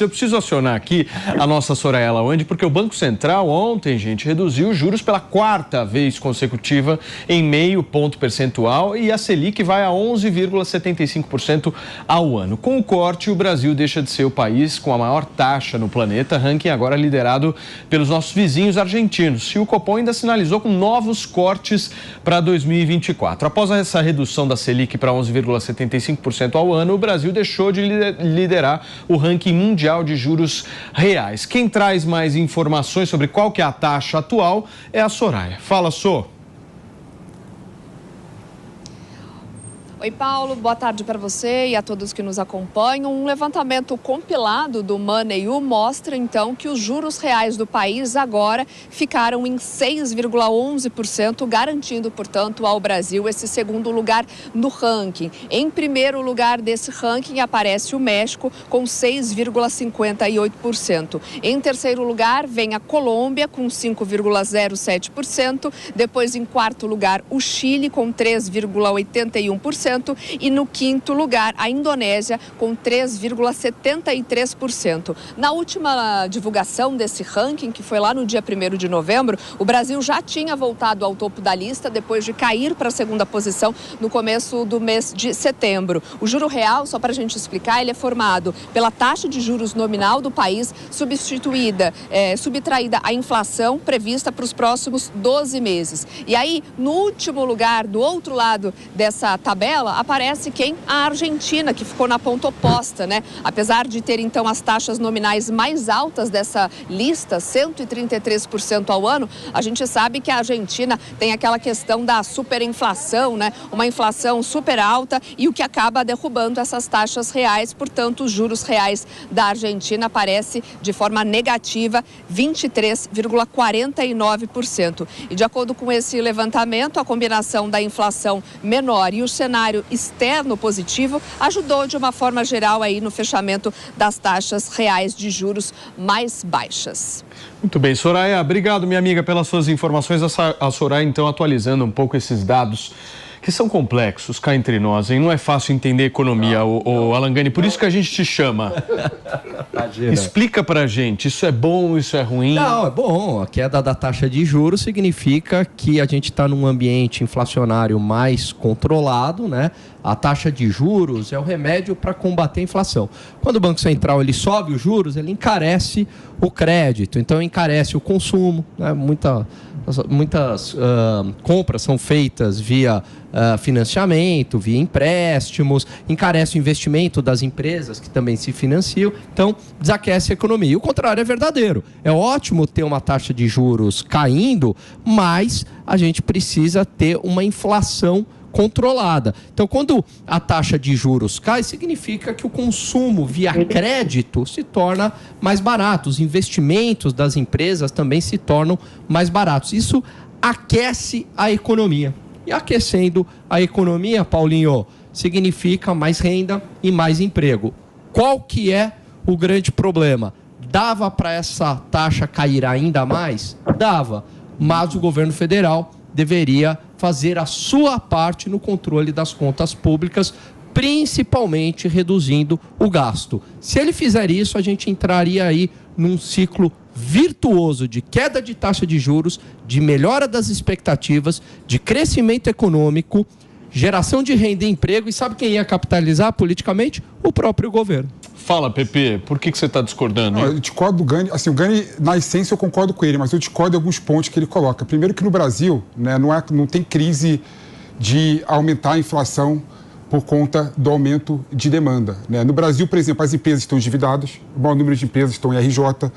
Eu preciso acionar aqui a nossa Soraya Lawande, porque o Banco Central ontem, gente, reduziu os juros pela quarta vez consecutiva em 0,5 ponto percentual e a Selic vai a 11,75% ao ano. Com o corte, o Brasil deixa de ser o país com a maior taxa no planeta, ranking agora liderado pelos nossos vizinhos argentinos. E o Copom ainda sinalizou com novos cortes para 2024. Após essa redução da Selic para 11,75% ao ano, o Brasil deixou de liderar o ranking mundial de juros reais. Quem traz mais informações sobre qual que é a taxa atual é a Soraya. Fala, Sô. Oi, Paulo, boa tarde para você e a todos que nos acompanham. Um levantamento compilado do Money.u mostra, então, que os juros reais do país agora ficaram em 6,11%, garantindo, portanto, ao Brasil esse segundo lugar no ranking. Em primeiro lugar desse ranking aparece o México, com 6,58%. Em terceiro lugar vem a Colômbia, com 5,07%. Depois, em quarto lugar, o Chile, com 3,81%. E no quinto lugar, a Indonésia, com 3,73%. Na última divulgação desse ranking, que foi lá no dia 1º de novembro, o Brasil já tinha voltado ao topo da lista depois de cair para a segunda posição no começo do mês de setembro. O juro real, só para a gente explicar, ele é formado pela taxa de juros nominal do país, subtraída a inflação prevista para os próximos 12 meses. E aí, no último lugar, do outro lado dessa tabela, aparece quem? A Argentina, que ficou na ponta oposta, né? Apesar de ter, então, as taxas nominais mais altas dessa lista, 133% ao ano, a gente sabe que a Argentina tem aquela questão da superinflação, né? Uma inflação super alta e o que acaba derrubando essas taxas reais, portanto, os juros reais da Argentina aparece de forma negativa, 23,49%. E de acordo com esse levantamento, a combinação da inflação menor e o cenário externo positivo ajudou de uma forma geral aí no fechamento das taxas reais de juros mais baixas. Muito bem, Soraya, obrigado, minha amiga, pelas suas informações. A Soraya, então, atualizando um pouco esses dados que são complexos, cá entre nós, hein? Não é fácil entender economia, o Alangani, por isso que a gente te chama. Explica pra gente, isso é bom, isso é ruim? Não, é bom. A queda da taxa de juros significa que a gente está num ambiente inflacionário mais controlado, né? A taxa de juros é o remédio para combater a inflação. Quando o Banco Central ele sobe os juros, ele encarece o crédito, então encarece o consumo, né? Muitas compras são feitas via financiamento, via empréstimos, encarece o investimento das empresas que também se financiam, então desaquece a economia. E o contrário é verdadeiro. É ótimo ter uma taxa de juros caindo, mas a gente precisa ter uma inflação controlada. Então, quando a taxa de juros cai, significa que o consumo via crédito se torna mais barato, os investimentos das empresas também se tornam mais baratos. Isso aquece a economia. E aquecendo a economia, Paulinho, significa mais renda e mais emprego. Qual que é o grande problema? Dava para essa taxa cair ainda mais? Dava, mas o governo federal deveria fazer a sua parte no controle das contas públicas, principalmente reduzindo o gasto. Se ele fizer isso, a gente entraria aí num ciclo virtuoso de queda de taxa de juros, de melhora das expectativas, de crescimento econômico, geração de renda e emprego. E sabe quem ia capitalizar politicamente? O próprio governo. Fala, Pepe, por que você está discordando? Eu discordo do Gani. Assim, o Gani, na essência, eu concordo com ele, mas eu discordo de alguns pontos que ele coloca. Primeiro que no Brasil, né, não tem crise de aumentar a inflação por conta do aumento de demanda, né? No Brasil, por exemplo, as empresas estão endividadas, o maior número de empresas estão em RJ,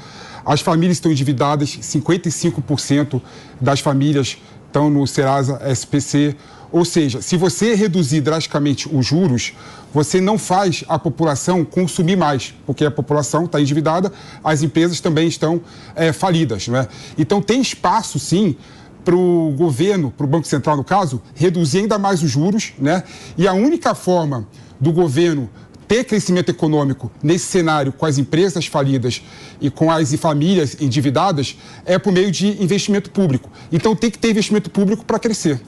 as famílias estão endividadas, 55% das famílias estão no Serasa SPC. Ou seja, se você reduzir drasticamente os juros, você não faz a população consumir mais, porque a população está endividada, as empresas também estão falidas, né? Então tem espaço, sim, para o governo, para o Banco Central, no caso, reduzir ainda mais os juros, né? E a única forma do governo ter crescimento econômico nesse cenário com as empresas falidas e com as famílias endividadas é por meio de investimento público. Então tem que ter investimento público para crescer.